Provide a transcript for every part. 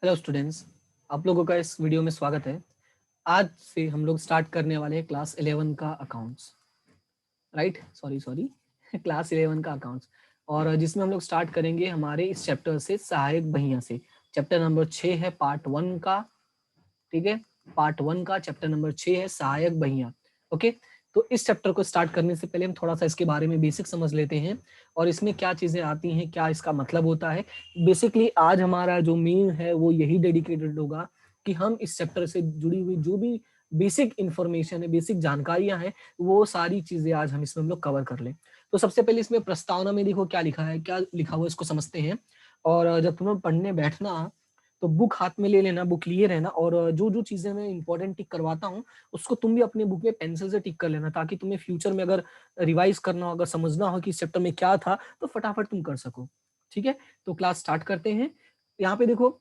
Hello students, आप लोगों का इस वीडियो में स्वागत है। आज से हम लोग स्टार्ट करने वाले हैं क्लास 11 का अकाउंट्स। राइट, सॉरी क्लास 11 का अकाउंट्स, और जिसमें हम लोग स्टार्ट करेंगे हमारे इस चैप्टर से, सहायक बहियां से। चैप्टर नंबर 6 है पार्ट 1 का। ठीक है, पार्ट 1 का चैप्टर नंबर 6 है सहायक बहियां। ओके, तो इस चैप्टर को स्टार्ट करने से पहले हम थोड़ा सा इसके बारे में बेसिक समझ लेते हैं और इसमें क्या चीजें आती हैं, क्या इसका मतलब होता है। बेसिकली आज हमारा जो मेन है वो यही डेडिकेटेड होगा कि हम इस चैप्टर से जुड़ी हुई जो भी बेसिक इंफॉर्मेशन है, बेसिक जानकारियां हैं, वो सारी चीजें आज हम लोग कवर कर लें। तो सबसे पहले इसमें प्रस्तावना में देखो क्या लिखा है, क्या लिखा हुआ है इसको समझते हैं। और जब तुम्हें पढ़ने बैठना तो बुक हाथ में ले लेना, बुक लिए रहना, और जो जो चीजें मैं इंपॉर्टेंट टिक करवाता हूँ उसको तुम भी अपने बुक में पेंसिल से टिक कर लेना, ताकि तुम्हें फ्यूचर में अगर रिवाइज करना हो, अगर समझना हो कि इस चैप्टर में क्या था, तो फटाफट तुम कर सको। ठीक है, तो क्लास स्टार्ट करते हैं। यहाँ पे देखो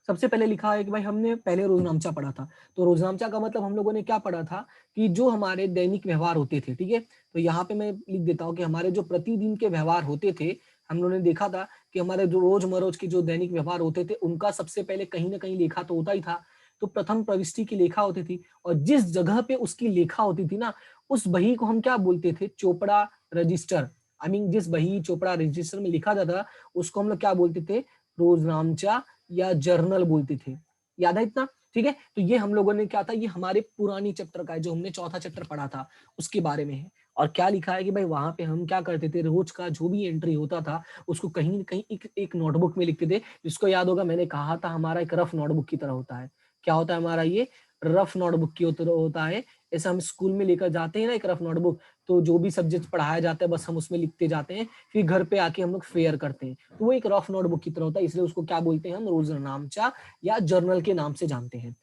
सबसे पहले लिखा है कि भाई हमने पहले रोजनामचा पढ़ा था। तो रोजनामचा का मतलब हम लोगों ने क्या पढ़ा था कि जो हमारे दैनिक व्यवहार होते थे। ठीक है, तो यहाँ पे मैं लिख देता हूँ कि हमारे जो प्रतिदिन के व्यवहार होते थे, हम लोगों ने देखा था कि हमारे जो रोजमरोज के जो दैनिक व्यवहार होते थे उनका सबसे पहले कहीं ना कहीं लेखा तो होता ही था। तो प्रथम प्रविष्टि की लेखा होती थी, और जिस जगह पे उसकी लेखा होती थी ना, उस बही को हम क्या बोलते थे, चोपड़ा रजिस्टर। आई मीन जिस बही चोपड़ा रजिस्टर में लिखा जाता था उसको हम लोग क्या बोलते थे, रोजनामचा या जर्नल बोलते थे। याद है इतना? ठीक है, तो ये हम लोगों ने क्या था, ये हमारे पुरानी चैप्टर का है, जो हमने चौथा चैप्टर पढ़ा था उसके बारे में है। और क्या लिखा है कि भाई वहां पे हम क्या करते थे, रोज का जो भी एंट्री होता था उसको कहीं न कहीं एक नोटबुक में लिखते थे। जिसको याद होगा, मैंने कहा था हमारा एक रफ नोटबुक की तरह होता है। क्या होता है हमारा ये, रफ नोटबुक की तरह होता है। जैसे हम स्कूल में लेकर जाते हैं ना एक रफ नोटबुक, तो जो भी सब्जेक्ट पढ़ाया जाता है बस हम उसमें लिखते जाते हैं, फिर घर पे आके हम लोग फेयर करते हैं। तो वो एक रफ नोटबुक की तरह होता है, इसलिए उसको क्या बोलते हैं, हम रोजनामचा या जर्नल के नाम से जानते हैं।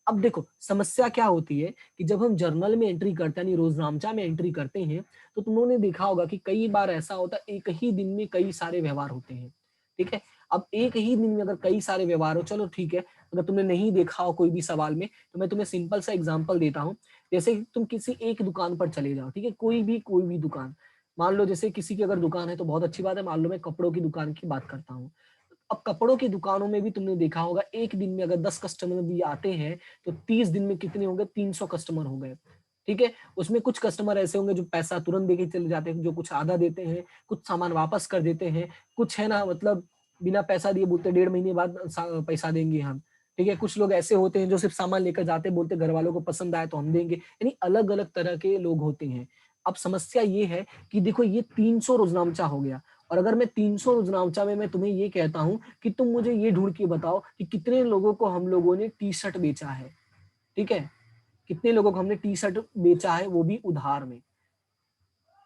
अब देखो समस्या क्या होती है कि जब हम जर्नल में एंट्री करते हैं, यानी रोजनामचा में एंट्री करते हैं, तो तुम लोगों ने देखा होगा कि कई बार ऐसा होता है एक ही दिन में कई सारे व्यवहार होते हैं। ठीक है, अब एक ही दिन में अगर कई सारे व्यवहार हो, चलो ठीक है, अगर तुमने नहीं देखा हो कोई भी सवाल में, तो मैं तुम्हें सिंपल सा एग्जांपल देता हूँ। जैसे कि तुम किसी एक दुकान पर चले जाओ, ठीक है, कोई भी दुकान। मान लो जैसे किसी की अगर दुकान है तो बहुत अच्छी बात है, मान लो मैं कपड़ों की दुकान की बात करता हूँ। अब कपड़ों की दुकानों में भी तुमने देखा होगा, एक दिन में अगर 10 कस्टमर भी आते हैं तो 30 दिन में कितने होंगे, 300 कस्टमर हो गए। ठीक है, उसमें कुछ कस्टमर ऐसे होंगे जो पैसा तुरंत देके चले जाते हैं, जो कुछ आधा देते हैं, कुछ सामान वापस कर देते हैं, कुछ है ना मतलब बिना पैसा दिए बोलते 1.5 महीने बाद पैसा देंगे हम। ठीक है, कुछ लोग ऐसे होते हैं जो सिर्फ सामान लेकर जाते हैं, बोलते घर वालों को पसंद आए तो हम देंगे। यानी अलग अलग तरह के लोग होते हैं। अब समस्या ये है कि देखो ये 300 रोजनामचा हो गया, और अगर मैं 300 रोजनामचा में मैं तुम्हें ये कहता हूं कि तुम मुझे ये ढूंढ के बताओ कि कितने लोगों को हम लोगों ने टी शर्ट बेचा है। ठीक है, कितने लोगों को हमने टी शर्ट बेचा है, वो भी उधार में।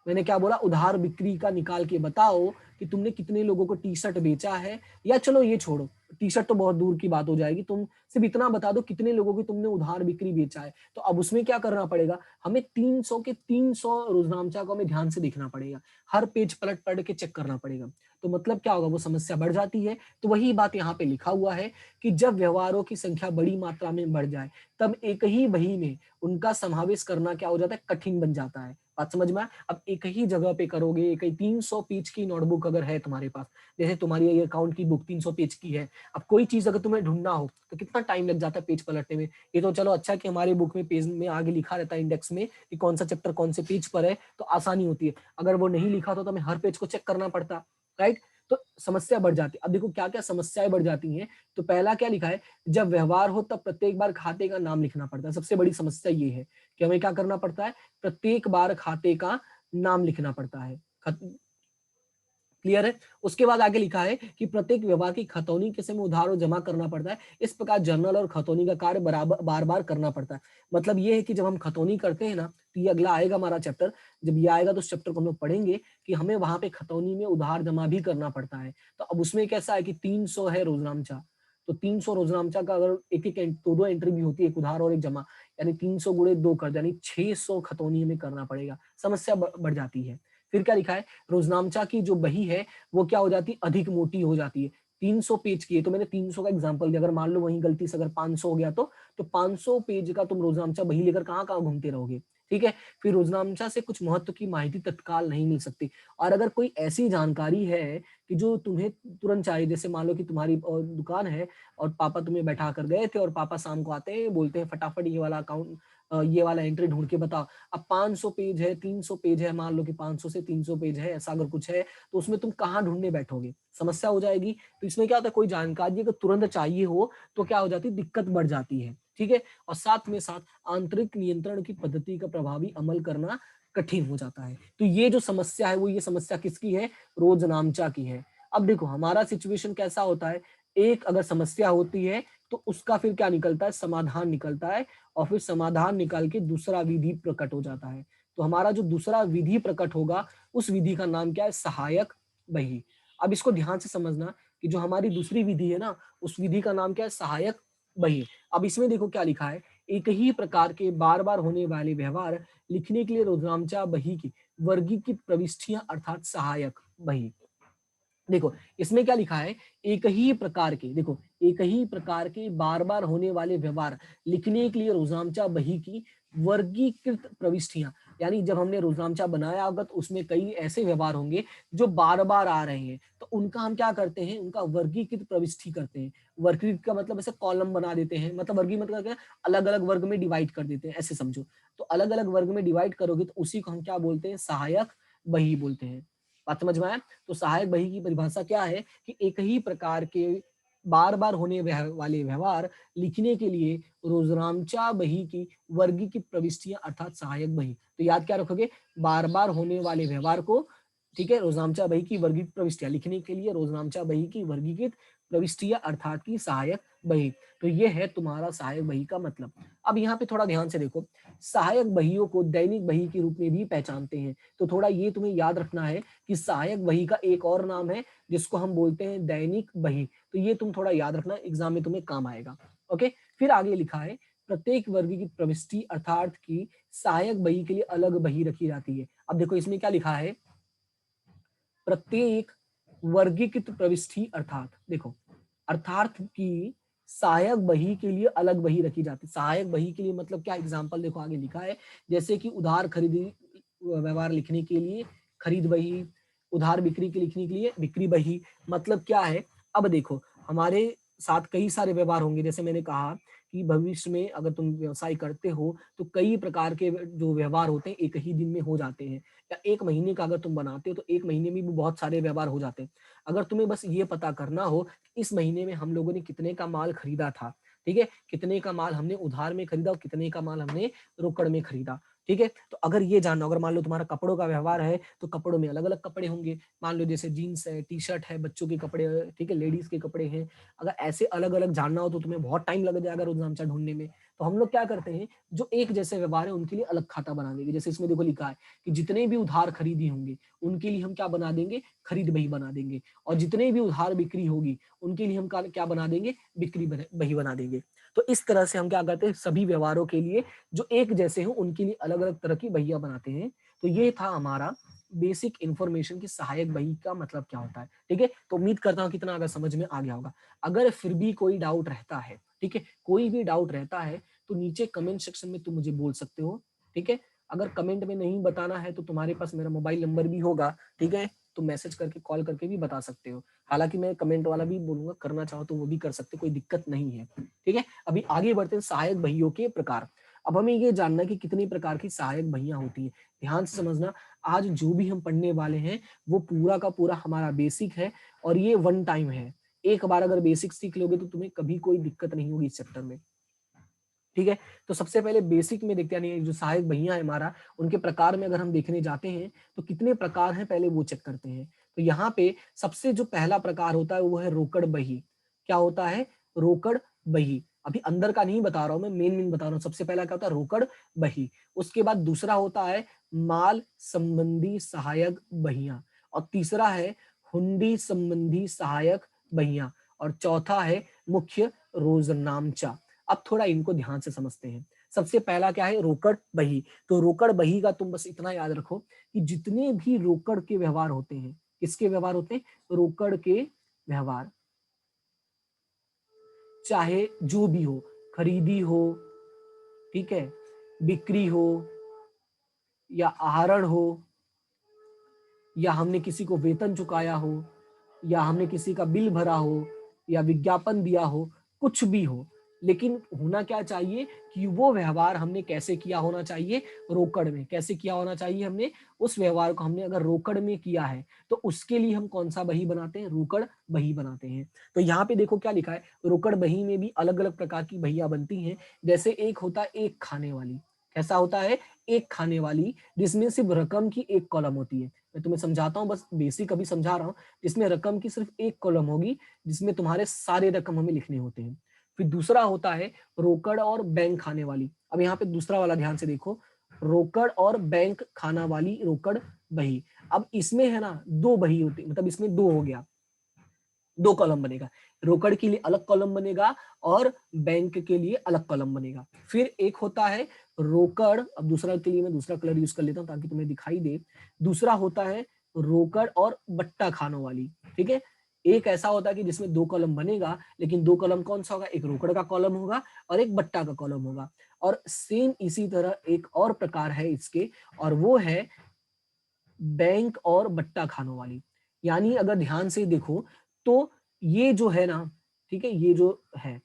मैंने क्या बोला, उधार बिक्री का निकाल के बताओ कि तुमने कितने लोगों को टी शर्ट बेचा है। या चलो ये छोड़ो, टी शर्ट तो बहुत दूर की बात हो जाएगी, तुम सिर्फ इतना बता दो कितने लोगों की तुमने उधार बिक्री बेचा है। तो अब उसमें क्या करना पड़ेगा, हमें 300 के 300 रोजनामचा को हमें ध्यान से देखना पड़ेगा, हर पेज पलट पलट के चेक करना पड़ेगा। तो मतलब क्या होगा, वो समस्या बढ़ जाती है। तो वही बात यहाँ पे लिखा हुआ है कि जब व्यवहारों की संख्या बड़ी मात्रा में बढ़ जाए, तब एक ही बही में उनका समावेश करना क्या हो जाता है, कठिन बन जाता है। बात समझ में आया? अब एक ही जगह पे करोगे, एक ही 300 पेज की नोटबुक अगर है तुम्हारे पास, जैसे तुम्हारी ये अकाउंट की बुक 300 पेज की है, अब कोई चीज अगर तुम्हें ढूंढना हो तो कितना टाइम लग जाता है पेज पलटने में। ये तो चलो अच्छा कि हमारे बुक में पेज में आगे लिखा रहता है इंडेक्स में कि कौन सा चैप्टर कौन से पेज पर है, तो आसानी होती है। अगर वो नहीं लिखा तो हमें हर पेज को चेक करना पड़ता। राइट, तो समस्या बढ़ जाती है। अब देखो क्या क्या समस्याएं बढ़ जाती हैं। तो पहला क्या लिखा है, जब व्यवहार हो तब प्रत्येक बार खाते का नाम लिखना पड़ता है। सबसे बड़ी समस्या ये है कि हमें क्या करना पड़ता है, प्रत्येक बार खाते का नाम लिखना पड़ता है। क्लियर है? उसके बाद आगे लिखा है कि प्रत्येक व्यवहार की खतौनी के समय उधार और जमा करना पड़ता है। इस प्रकार जर्नल और खतौनी का कार्य बराबर बार बार करना पड़ता है। मतलब ये है कि जब हम खतौनी करते हैं ना, तो ये अगला आएगा हमारा चैप्टर। जब ये आएगा तो उस चैप्टर को हम लोग पढ़ेंगे कि हमें वहां पे खतौनी में उधार जमा भी करना पड़ता है। तो अब उसमें कैसा है कि 300 है रोजनामचा, तो 300 रोजनामचा का अगर एक एक दो दो एंट्री भी होती है, एक उधार और एक जमा, यानी 300 गुणे 2 कर, यानी 600 खतौनी हमें करना पड़ेगा। समस्या बढ़ जाती है। फिर क्या लिखा है, रोजनामचा की जो बही है वो क्या हो जाती है, अधिक मोटी हो जाती है। 300 पेज की है तो मैंने 300 का एग्जांपल दिया, अगर मान लो वहीं गलती से अगर 500 हो गया तो 500 पेज का तुम रोजनामचा बही लेकर कहाँ कहाँ घूमते रहोगे। ठीक है। फिर रोजनामचा से कुछ महत्व की माहिती तत्काल नहीं मिल सकती, और अगर कोई ऐसी जानकारी है कि जो तुम्हें तुरंत चाहिए, जैसे मान लो कि तुम्हारी दुकान है और पापा तुम्हें बैठा कर गए थे और पापा शाम को आते हैं, बोलते हैं फटाफट ये वाला अकाउंट, ये वाला एंट्री ढूंढ के बताओ। अब 500 पेज है, 300 पेज है, मान लो कि 500 से 300 पेज है, ऐसा अगर कुछ है, तो उसमें तुम कहाँ ढूंढने बैठोगे, समस्या हो जाएगी। तो इसमें क्या होता है, कोई जानकारी अगर तुरंत चाहिए हो तो क्या हो जाती है, दिक्कत बढ़ जाती है। ठीक है। और साथ में साथ आंतरिक नियंत्रण की पद्धति का प्रभावी अमल करना कठिन हो जाता है। तो ये जो समस्या है, वो ये समस्या किसकी है, रोजनामचा की है। अब देखो हमारा सिचुएशन कैसा होता है, एक अगर समस्या होती है तो उसका फिर क्या निकलता है, समाधान निकलता है, और फिर समाधान निकाल के दूसरा विधि प्रकट हो जाता है। तो हमारा जो दूसरा विधि प्रकट होगा, उस विधि का नाम क्या है, सहायक बही। अब इसको ध्यान से समझना कि जो हमारी दूसरी विधि है ना, उस विधि का नाम क्या है, सहायक बही। अब इसमें देखो क्या लिखा है, एक ही प्रकार के बार बार होने वाले व्यवहार लिखने के लिए रोजनामचा बही की वर्गीकृत प्रविष्टियां अर्थात सहायक बही। देखो इसमें क्या लिखा है, एक ही प्रकार के, देखो एक ही प्रकार के बार बार होने वाले व्यवहार लिखने के लिए रोजनामचा बही की वर्गीकृत प्रविष्टियां, यानी जब हमने रोजनामचा बनाया होगा तो उसमें कई ऐसे व्यवहार होंगे जो बार बार आ रहे हैं, तो उनका हम क्या करते हैं, उनका वर्गीकृत प्रविष्टि करते हैं। वर्गीकृत का मतलब ऐसे कॉलम बना देते हैं, मतलब वर्गी मतलब क्या, अलग अलग वर्ग में डिवाइड कर देते हैं, ऐसे समझो। तो अलग अलग वर्ग में डिवाइड करोगे तो उसी को हम क्या बोलते हैं, सहायक बही बोलते हैं। बात समझ में आया। तो सहायक बही की परिभाषा क्या है कि एक ही प्रकार के बार बार होने वाले व्यवहार लिखने के लिए रोजनामचा बही की वर्गीकृत प्रविष्टियां अर्थात सहायक बही। तो याद क्या रखोगे, बार बार होने वाले व्यवहार को, ठीक है, रोजनामचा बही की वर्गीकृत प्रविष्टियां लिखने के लिए रोजनामचा बही की वर्गीकृत प्रविष्टियां अर्थात की सहायक बही। तो ये है तुम्हारा सहायक बही का मतलब। अब यहाँ पे थोड़ा ध्यान से देखो, सहायक बहियों को दैनिक बही के रूप में भी पहचानते हैं। तो थोड़ा ये तुम्हें याद रखना है कि सहायक बही का एक और नाम है जिसको हम बोलते हैं दैनिक बही। तो ये तुम थोड़ा याद रखना, एग्जाम में तुम्हें काम आएगा। ओके। फिर आगे लिखा है, प्रत्येक वर्ग की प्रविष्टि अर्थात की सहायक बही के लिए अलग बही रखी जाती है। अब देखो इसमें क्या लिखा है, प्रत्येक वर्गीकृत प्रविष्टि अर्थात, देखो अर्थात की सहायक बही के लिए अलग बही रखी जाती है। सहायक बही के लिए मतलब क्या, एग्जांपल देखो आगे लिखा है, जैसे कि उधार खरीदी व्यवहार लिखने के लिए खरीद बही, उधार बिक्री के लिखने के लिए बिक्री बही। मतलब क्या है, अब देखो हमारे साथ कई सारे व्यवहार होंगे, जैसे मैंने कहा कि भविष्य में अगर तुम व्यवसाय करते हो तो कई प्रकार के जो व्यवहार होते हैं एक ही दिन में हो जाते हैं, या एक महीने का अगर तुम बनाते हो तो एक महीने में भी बहुत सारे व्यवहार हो जाते हैं। अगर तुम्हें बस ये पता करना हो इस महीने में हम लोगों ने कितने का माल खरीदा था, ठीक है, कितने का माल हमने उधार में खरीदा और कितने का माल हमने रोकड़ में खरीदा, ठीक है। तो अगर ये जानना, अगर मान लो तुम्हारा कपड़ों का व्यवहार है तो कपड़ों में अलग अलग कपड़े होंगे, मान लो जैसे जीन्स है, टी शर्ट है, बच्चों के कपड़े, ठीक है, लेडीज के कपड़े हैं। अगर ऐसे अलग अलग जानना हो तो तुम्हें बहुत टाइम लग जाएगा रोजनामचा ढूंढने में। तो हम लोग क्या करते हैं, जो एक जैसे व्यवहार है उनके लिए अलग खाता बना देंगे। जैसे इसमें देखो लिखा है कि जितने भी उधार खरीदी होंगे उनके लिए हम क्या बना देंगे, खरीद बही बना देंगे, और जितने भी उधार बिक्री होगी उनके लिए हम क्या बना देंगे, बिक्री बही बना देंगे। तो इस तरह से हम क्या करते हैं, सभी व्यवहारों के लिए जो एक जैसे हो उनके लिए अलग अलग तरह की बहिया बनाते हैं। तो ये था हमारा बेसिक इंफॉर्मेशन की सहायक बही का मतलब क्या होता है। ठीक है, तो उम्मीद करता हूँ कितना अगर समझ में आ गया होगा। अगर फिर भी कोई डाउट रहता है, ठीक है, कोई भी डाउट रहता है तो नीचे कमेंट सेक्शन में तुम मुझे बोल सकते हो। ठीक है, अगर कमेंट में नहीं बताना है तो तुम्हारे पास मेरा मोबाइल नंबर भी होगा, ठीक है, तो मैसेज करके कॉल करके भी बता सकते हो। हालांकि मैं कमेंट वाला भी बोलूंगा, करना चाहो तो वो भी कर सकते, कोई दिक्कत नहीं है। ठीक है, अभी आगे बढ़ते हैं सहायक बहियों के प्रकार। अब हमें ये जानना है कि कितनी प्रकार की सहायक बहियां होती है। ध्यान से समझना, आज जो भी हम पढ़ने वाले हैं वो पूरा का पूरा हमारा बेसिक है, और ये वन टाइम है। एक बार अगर बेसिक सीख लोगे तो तुम्हें कभी कोई दिक्कत नहीं होगी इस चैप्टर में। ठीक है, तो सबसे पहले बेसिक में देखते हैं, यानी जो सहायक बहियां है हमारा, उनके प्रकार में अगर हम देखने जाते हैं तो कितने प्रकार हैं पहले वो चेक करते हैं। तो यहाँ पे सबसे जो पहला प्रकार होता है वो है रोकड़ बही। क्या होता है, रोकड़ बही। अभी अंदर का नहीं बता रहा हूं मैं, मेन बता रहा हूँ। सबसे पहला क्या होता है, रोकड़ बही। उसके बाद दूसरा होता है माल संबंधी सहायक बहियां, और तीसरा है हुंडी संबंधी सहायक बहियां, और चौथा है मुख्य रोजनामचा। अब थोड़ा इनको ध्यान से समझते हैं। सबसे पहला क्या है, रोकड़ बही। तो रोकड़ बही का तुम बस इतना याद रखो कि जितने भी रोकड़ के व्यवहार होते हैं, किसके व्यवहार होते हैं, रोकड़ के व्यवहार, चाहे जो भी हो, खरीदी हो, ठीक है, बिक्री हो, या आहरण हो, या हमने किसी को वेतन चुकाया हो, या हमने किसी का बिल भरा हो, या विज्ञापन दिया हो, कुछ भी हो, लेकिन होना क्या चाहिए कि वो व्यवहार हमने कैसे किया होना चाहिए, रोकड़ में। कैसे किया होना चाहिए हमने उस व्यवहार को, हमने अगर रोकड़ में किया है तो उसके लिए हम कौन सा बही बनाते हैं, रोकड़ बही बनाते हैं। तो यहाँ पे देखो क्या लिखा है, रोकड़ बही में भी अलग अलग प्रकार की बहियां बनती हैं। जैसे एक होता है एक खाने वाली। कैसा होता है, एक खाने वाली, जिसमें सिर्फ रकम की एक कॉलम होती है। मैं तुम्हें समझाता हूँ, बस बेसिक अभी समझा रहा हूँ। जिसमें रकम की सिर्फ एक कॉलम होगी, जिसमें तुम्हारे सारे रकम हमें लिखने होते हैं। फिर दूसरा होता है रोकड़ और बैंक खाने वाली। अब यहाँ पे दूसरा वाला ध्यान से देखो, रोकड़ और बैंक खाना वाली रोकड़ बही। अब इसमें है ना दो बही होती, मतलब इसमें दो हो गया, दो कॉलम बनेगा। रोकड़ के लिए अलग कॉलम बनेगा और बैंक के लिए अलग कॉलम बनेगा। फिर एक होता है रोकड़, अब दूसरा के लिए मैं दूसरा कलर यूज कर लेता हूँ ताकि तुम्हें दिखाई दे। दूसरा होता है रोकड़ और बट्टा खानों वाली। ठीक है, एक ऐसा होता है कि जिसमें दो कॉलम बनेगा, लेकिन दो कॉलम कौन सा होगा, एक रोकड़ का कॉलम होगा और एक बट्टा का कॉलम होगा। और सेम इसी तरह एक और प्रकार है इसके, और वो है बैंक और बट्टा खानों वाली। यानी अगर ध्यान से देखो तो ये जो है ना, ठीक है, ये जो है,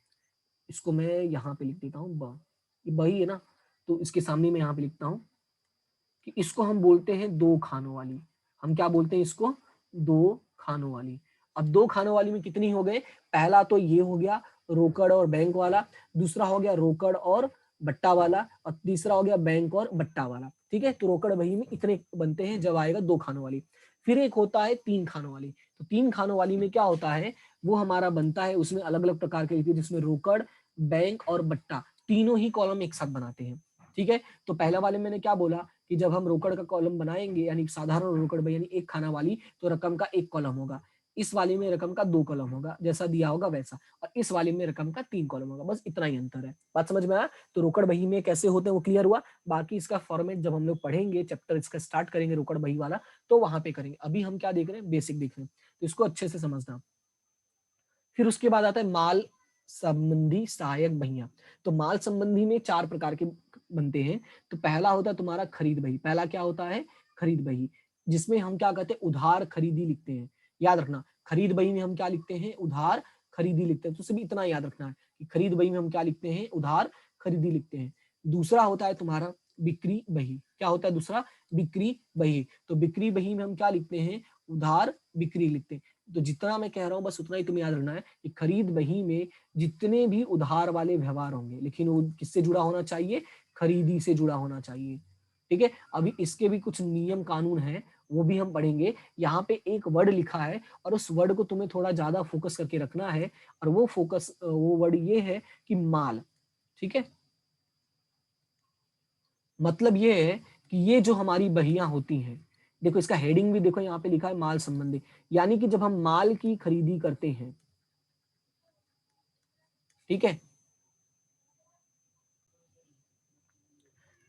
इसको मैं यहाँ पे लिख देता हूँ ये बही है ना, तो इसके सामने मैं यहाँ पे लिखता हूँ कि इसको हम बोलते हैं दो खानों वाली। हम क्या बोलते हैं इसको, दो खानों वाली। अब दो खानों वाली में कितनी हो गए, पहला तो ये हो गया रोकड़ और बैंक वाला, दूसरा हो गया रोकड़ और बट्टा वाला, और तीसरा हो गया बैंक और बट्टा वाला। ठीक है, तो रोकड़ बही में इतने बनते हैं जब आएगा दो खानों वाली। फिर एक होता है तीन खानों वाली। तो तीन खानों वाली में क्या होता है, वो हमारा बनता है, उसमें अलग अलग प्रकार के लिखते हैं, जिसमें रोकड़, बैंक और बट्टा तीनों ही कॉलम एक साथ बनाते हैं। ठीक है, तो पहला वाले मैंने क्या बोला कि जब हम रोकड़ का कॉलम बनाएंगे, यानी साधारण रोकड़ यानी एक खाना वाली, तो रकम का एक कॉलम होगा। इस वाले में रकम का दो कॉलम होगा, जैसा दिया होगा वैसा, और इस वाले में रकम का तीन कॉलम होगा। बस इतना ही अंतर है। बात समझ में आया? तो रोकड़ बही में कैसे होते हैं वो क्लियर हुआ। बाकी इसका फॉर्मेट जब हम लोग पढ़ेंगे, चैप्टर इसका स्टार्ट करेंगे रोकड़ बही वाला, तो वहां पे करेंगे। अभी हम क्या देख रहे हैं, बेसिक देख रहे हैं, तो इसको अच्छे से समझना। फिर उसके बाद आता है माल संबंधी सहायक बहियां। तो माल संबंधी में चार प्रकार के बनते हैं। तो पहला होता है तुम्हारा खरीद बही। पहला क्या होता है, खरीद बही, जिसमें हम क्या कहते हैं, उधार खरीदी लिखते हैं। याद रखना, खरीद बही में हम क्या लिखते हैं, उधार खरीदी लिखते हैं। तो सिर्फ इतना याद रखना है कि खरीद बही में हम क्या लिखते हैं, उधार खरीदी लिखते हैं। दूसरा होता है तुम्हारा बिक्री बही। क्या होता है दूसरा, बिक्री बही। तो बिक्री बही में हम क्या लिखते हैं, उधार बिक्री लिखते हैं। तो जितना मैं कह रहा हूं बस उतना ही तुम्हें याद रखना है कि खरीद बही में जितने भी उधार वाले व्यवहार होंगे, लेकिन वो किससे जुड़ा होना चाहिए, खरीदी से जुड़ा होना चाहिए। ठीक है, अभी इसके भी कुछ नियम कानून हैं, वो भी हम पढ़ेंगे। यहाँ पे एक वर्ड लिखा है और उस वर्ड को तुम्हें थोड़ा ज्यादा फोकस करके रखना है, और वो वर्ड ये है कि माल। ठीक है, मतलब ये है कि ये जो हमारी बहियां होती हैं, देखो इसका हेडिंग भी देखो, यहाँ पे लिखा है माल संबंधी। यानी कि जब हम माल की खरीदी करते हैं, ठीक है,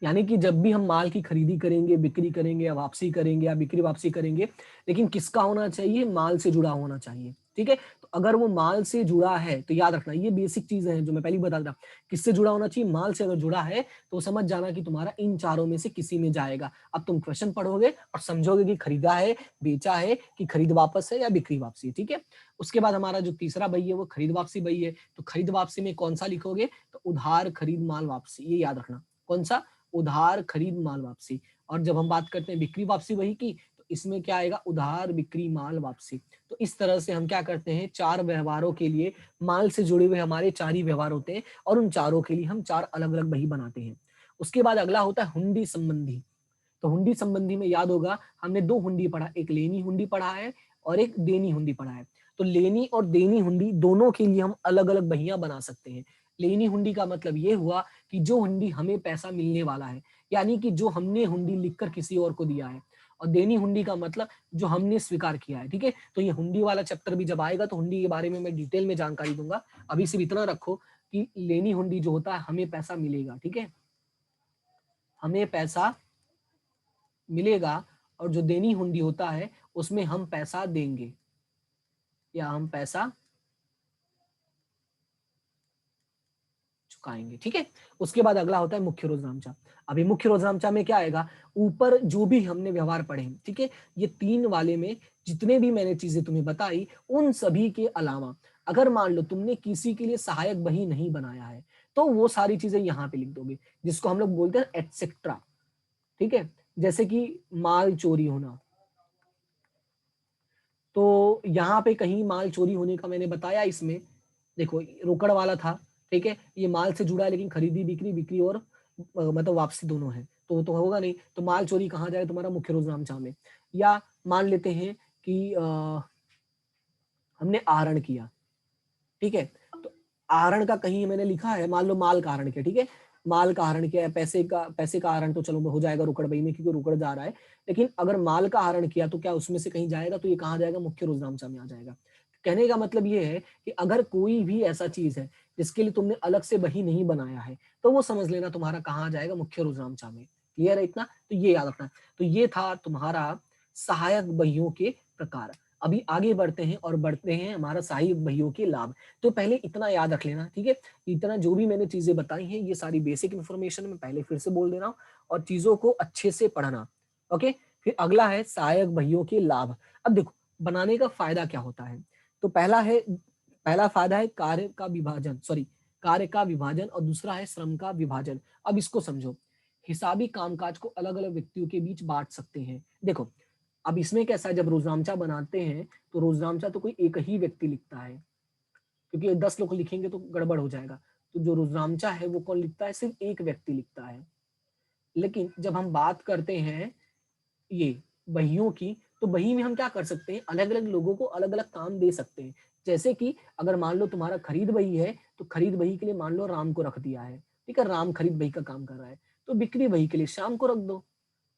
यानी कि जब भी हम माल की खरीदी करेंगे, बिक्री करेंगे या वापसी करेंगे या बिक्री वापसी करेंगे, लेकिन किसका होना चाहिए, माल से जुड़ा होना चाहिए। ठीक है, तो अगर वो माल से जुड़ा है तो याद रखना, ये बेसिक चीजें हैं जो मैं पहले बता रहा, किससे जुड़ा होना चाहिए, माल से अगर जुड़ा है तो समझ जाना कि तुम्हारा इन चारों में से किसी में जाएगा। अब तुम क्वेश्चन पढ़ोगे और समझोगे कि खरीदा है, बेचा है, कि खरीद वापस है या बिक्री वापसी है। ठीक है, उसके बाद हमारा जो तीसरा बही है वो खरीद वापसी बही है। तो खरीद वापसी में कौन सा लिखोगे, तो उधार खरीद माल वापसी, ये याद रखना। कौन सा, उधार खरीद माल वापसी। और जब हम बात करते हैं बिक्री वापसी वही की, तो इसमें क्या आएगा, उधार बिक्री माल वापसी। तो इस तरह से हम क्या करते हैं, चार व्यवहारों के लिए माल से जुड़े हुए हमारे चार ही व्यवहार होते हैं, और उन चारों के लिए हम चार अलग अलग बही बनाते हैं। उसके बाद अगला होता है हुंडी संबंधी। तो हुंडी संबंधी में याद होगा हमने दो हुंडी पढ़ा, एक लेनी हुंडी पढ़ा है और एक देनी हुंडी पढ़ा है। तो लेनी और देनी हुंडी दोनों के लिए हम अलग अलग बहियां बना सकते हैं। लेनी हुंडी का मतलब ये हुआ कि जो हुंडी हमें पैसा मिलने वाला है, यानी कि जो हमने हुंडी लिखकर किसी और को दिया है। और देनी हुंडी का मतलब जो हमने स्वीकार किया है। ठीक है, तो ये हुंडी वाला चैप्टर भी जब आएगा तो हुंडी के बारे में मैं डिटेल में जानकारी दूंगा। अभी सिर्फ इतना रखो कि लेनी हुंडी जो होता है हमें पैसा मिलेगा। ठीक है, हमें पैसा मिलेगा, और जो देनी हुंडी होता है उसमें हम पैसा देंगे, या हम पैसा चुकाएंगे। ठीक है, उसके बाद अगला होता है मुख्य रोजनामचा। अभी मुख्य रोजनामचा में क्या आएगा, ऊपर जो भी हमने व्यवहार पढ़े, ठीक है, ये 3 वाले में जितने भी मैंने चीजें तुम्हें बताई, उन सभी के अलावा अगर मान लो तुमने किसी के लिए सहायक बही नहीं बनाया है, तो वो सारी चीजें यहाँ पे लिख दोगे, जिसको हम लोग बोलते हैं एटसेट्रा। ठीक है, जैसे कि माल चोरी होना, तो यहाँ पे कहीं माल चोरी होने का मैंने बताया, इसमें देखो रोकड़ वाला था, ठीक है, ये माल से जुड़ा है, लेकिन खरीदी बिक्री, बिक्री और मतलब वापसी दोनों है, तो वो तो होगा नहीं, तो माल चोरी कहाँ जाए तुम्हारा, मुख्य रोजनामचा में। या मान लेते हैं कि हमने आहरण किया, ठीक है, तो आहरण का कहीं मैंने लिखा है, मान लो माल का आहरण किया, ठीक है, माल का आहरण किया है, पैसे का आहरण तो चलो हो जाएगा रोकड़ बही में, क्योंकि रोकड़ जा रहा है, लेकिन अगर माल का आहरण किया तो क्या उसमें से कहीं जाएगा, तो ये कहाँ जाएगा, मुख्य रोजनामचा में आ जाएगा। कहने का मतलब ये है कि अगर कोई भी ऐसा चीज है जिसके लिए तुमने अलग से बही नहीं बनाया है, तो वो समझ लेना तुम्हारा कहाँ जाएगा, मुख्य रोजनामचा में। क्लियर है इतना, तो ये याद रखना। तो ये था तुम्हारा सहायक बहियों के प्रकार। अभी आगे बढ़ते हैं और बढ़ते हैं हमारा सहायक बहियों के लाभ। तो पहले इतना याद रख लेना, ठीक है, इतना जो भी मैंने चीजें बताई हैं ये सारी बेसिक इन्फॉर्मेशन मैं पहले फिर से बोल दे रहा हूँ, और चीजों को अच्छे से पढ़ना। ओके, फिर अगला है सहायक बहियों के लाभ। अब देखो बनाने का फायदा क्या होता है, तो पहला फायदा है कार्य का विभाजन, सॉरी कार्य का विभाजन, और दूसरा है श्रम का विभाजन। अब इसको समझो, हिसाबी कामकाज को अलग अलग व्यक्तियों के बीच बांट सकते हैं। देखो अब इसमें कैसा है, जब रोजनामचा बनाते हैं तो रोजनामचा तो कोई एक ही व्यक्ति लिखता है, क्योंकि 10 लोग लिखेंगे तो गड़बड़ हो जाएगा, तो जो रोजनामचा है वो कौन लिखता है, सिर्फ एक व्यक्ति लिखता है। लेकिन जब हम बात करते हैं ये बहियों की, तो बही में हम क्या कर सकते हैं, अलग अलग लोगों को अलग अलग काम दे सकते हैं। जैसे कि अगर मान लो तुम्हारा खरीद बही है, तो खरीद बही के लिए मान लो राम को रख दिया है, ठीक है, राम खरीद बही का काम कर रहा है, तो बिक्री बही के लिए श्याम को रख दो,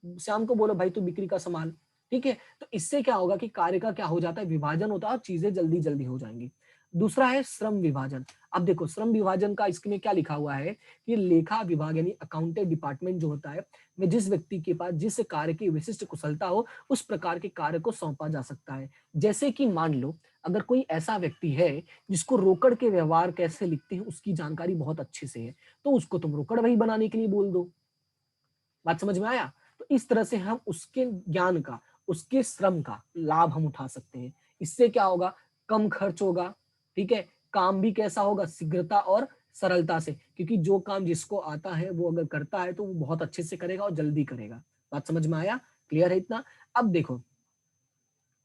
श्याम को बोलो भाई तू बिक्री का संभाल। ठीक है, तो इससे क्या होगा कि कार्य का क्या हो जाता है, विभाजन होता है और चीजें जल्दी जल्दी हो जाएंगी। दूसरा है श्रम विभाजन। अब देखो श्रम विभाजन का इसमें क्या लिखा हुआ है कि लेखा विभाग यानी अकाउंटेंट डिपार्टमेंट जो होता है, में जिस व्यक्ति के पास जिस कार्य की विशिष्ट कुशलता हो, उस प्रकार के कार्य को सौंपा जा सकता है। जैसे कि मान लो अगर कोई ऐसा व्यक्ति है जिसको रोकड़ के व्यवहार कैसे लिखते हैं उसकी जानकारी बहुत अच्छे से है, तो उसको तुम रोकड़ वही बनाने के लिए बोल दो। बात समझ में आया? तो इस तरह से हम उसके ज्ञान का, उसके श्रम का लाभ हम उठा सकते हैं। इससे क्या होगा, कम खर्च होगा, ठीक है, काम भी कैसा होगा, शीघ्रता और सरलता से, क्योंकि जो काम जिसको आता है वो अगर करता है तो वो बहुत अच्छे से करेगा और जल्दी करेगा। बात समझ में आया? क्लियर है इतना? अब देखो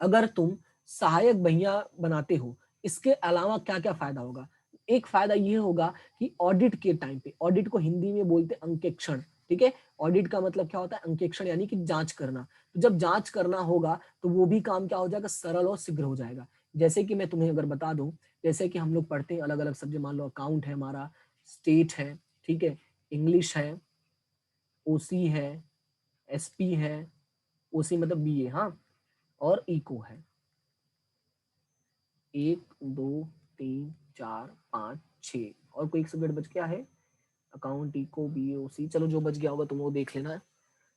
अगर तुम सहायक बहिया बनाते हो, इसके अलावा क्या क्या फायदा होगा। एक फायदा ये होगा कि ऑडिट के टाइम पे, ऑडिट को हिंदी में बोलते हैं अंकेक्षण, ठीक है, ऑडिट का मतलब क्या होता है, अंकेक्षण यानी कि जांच करना। तो जब जांच करना होगा तो वो भी काम क्या हो जाएगा, सरल और शीघ्र हो जाएगा। जैसे कि मैं तुम्हें अगर बता दूं, जैसे कि हम लोग पढ़ते हैं अलग अलग सब्जेक्ट, मान लो अकाउंट है हमारा, स्टेट है, ठीक है, इंग्लिश है, ओसी है, एसपी है, ओसी मतलब बीए, हाँ, और इको है, 1 2 3 4 5 6, और कोई एक सब्जेक्ट बच गया है, अकाउंट, इको, बीओसी, चलो जो बच गया होगा तुम वो देख लेना।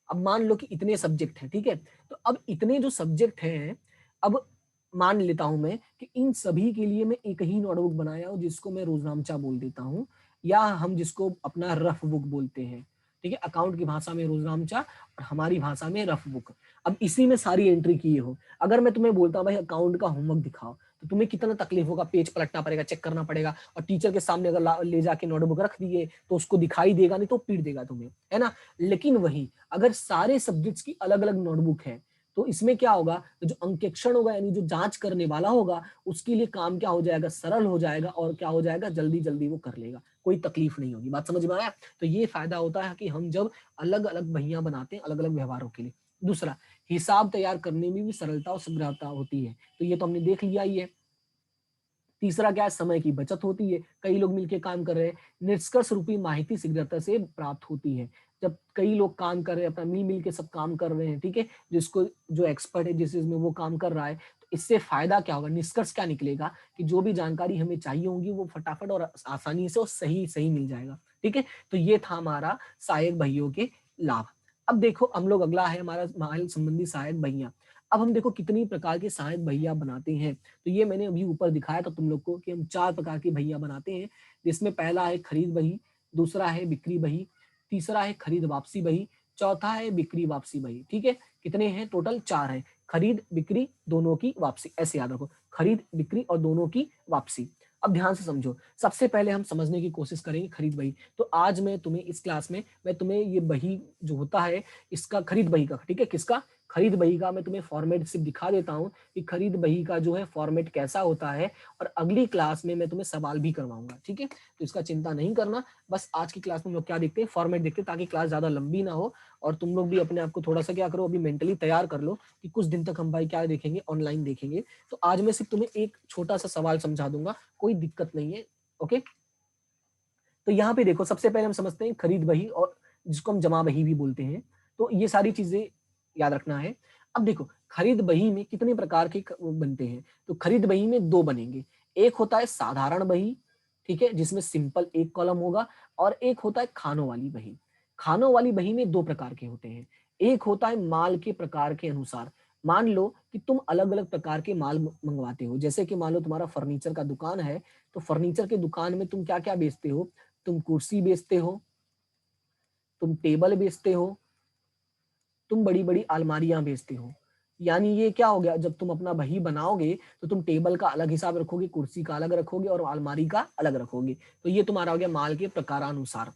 अब मान लो कि इतने सब्जेक्ट हैं, ठीक है, तो अब इतने जो सब्जेक्ट हैं, अब मान लेता हूं मैं कि इन सभी के लिए मैं एक ही नोटबुक बनाया हूं जिसको मैं रोजनामचा बोल देता हूं, या हम जिसको अपना रफ बुक बोलते हैं। ठीक है, अकाउंट की भाषा में रोजनामचा और हमारी भाषा में रफ बुक। अब इसी में सारी एंट्री की हो। अगर मैं तुम्हें बोलता हूं भाई अकाउंट का होमवर्क दिखाओ, तो तुम्हें कितना तकलीफ होगा, पेज पलटना पड़ेगा, चेक करना पड़ेगा, और टीचर के सामने अगर ले जाके नोटबुक रख दिए तो उसको दिखाई देगा नहीं तो पीट देगा तुम्हें, है ना। लेकिन वही अगर सारे सब्जेक्ट्स की अलग अलग नोटबुक है, तो इसमें क्या होगा, तो जो अंकेक्षण होगा यानी जो जांच करने वाला होगा उसके लिए काम क्या हो जाएगा, सरल हो जाएगा, और क्या हो जाएगा, जल्दी जल्दी वो कर लेगा, कोई तकलीफ नहीं होगी। बात समझ में आया? तो ये फायदा होता है कि हम जब अलग अलग बहियां बनाते हैं अलग अलग व्यवहारों के लिए। दूसरा, हिसाब तैयार करने में भी सरलता और शीघ्रता होती है, तो ये तो हमने देख लिया ही है। तीसरा क्या है, समय की बचत होती है, कई लोग मिलकर काम कर रहे हैं, निष्कर्ष रूपी माहिती शीघ्रता से प्राप्त होती है। जब कई लोग काम कर रहे हैं, अपना मिल मिल के सब काम कर रहे हैं, ठीक है, जिसको जो एक्सपर्ट है जिस चीज में वो काम कर रहा है, तो इससे फायदा क्या होगा, निष्कर्ष क्या निकलेगा कि जो भी जानकारी हमें चाहिए होगी वो फटाफट और आसानी से और सही सही मिल जाएगा। ठीक है, तो ये था हमारा सहायक बहियों के लाभ। अब देखो हम लोग अगला है हमारा माल संबंधी सहायक बहियां। अब हम देखो कितनी प्रकार के सहायक बहिया बनाते हैं, तो ये मैंने अभी ऊपर दिखाया था तुम लोग को कि हम 4 प्रकार की बहिया बनाते हैं, जिसमें पहला है खरीद बही, दूसरा है बिक्री बही, तीसरा है खरीद वापसी बही, चौथा है बिक्री वापसी बही। ठीक है, कितने हैं टोटल? 4 है, खरीद बिक्री दोनों की वापसी, ऐसे याद रखो, खरीद बिक्री और दोनों की वापसी। अब ध्यान से समझो, सबसे पहले हम समझने की कोशिश करेंगे खरीद बही। तो आज मैं तुम्हें इस क्लास में मैं तुम्हें ये बही जो होता है इसका, खरीद बही का, ठीक है, किसका? खरीद बही का मैं तुम्हें फॉर्मेट सिर्फ दिखा देता हूँ कि खरीद बही का जो है फॉर्मेट कैसा होता है, और अगली क्लास में मैं तुम्हें सवाल भी करवाऊंगा। ठीक है, तो इसका चिंता नहीं करना, बस आज की क्लास में हम लोग क्या देखते हैं, फॉर्मेट देखते हैं, ताकि क्लास ज्यादा लंबी ना हो और तुम लोग भी अपने आप को थोड़ा सा क्या करो, अभी मेंटली तैयार कर लो कि कुछ दिन तक हम भाई क्या देखेंगे, ऑनलाइन देखेंगे। तो आज मैं सिर्फ तुम्हें एक छोटा सा सवाल समझा दूंगा, कोई दिक्कत नहीं है। ओके, तो यहाँ पे देखो, सबसे पहले हम समझते हैं खरीद बही, और जिसको हम जमा बही भी बोलते हैं। तो ये सारी चीजें याद रखना है। अब देखो, खरीद बही में कितने प्रकार के बनते हैं? तो खरीद बही में 2 बनेंगे। एक होता है साधारण बही, ठीक है, जिसमें सिंपल एक कॉलम होगा, और एक होता है खानों वाली बही। खानों वाली बही में 2 प्रकार के होते हैं। एक होता है माल के प्रकार के अनुसार। मान लो कि तुम अलग अलग प्रकार के माल मंगवाते हो, जैसे कि मान लो तुम्हारा फर्नीचर का दुकान है, तो फर्नीचर के दुकान में तुम क्या क्या बेचते हो? तुम कुर्सी बेचते हो, तुम टेबल बेचते हो, तुम बड़ी बड़ी अलमारियां बेचते हो। यानी ये क्या हो गया, जब तुम अपना बही बनाओगे तो तुम टेबल का अलग हिसाब रखोगे, कुर्सी का अलग रखोगे और अलमारी का अलग रखोगे। तो ये तुम्हारा हो गया माल के प्रकारानुसार।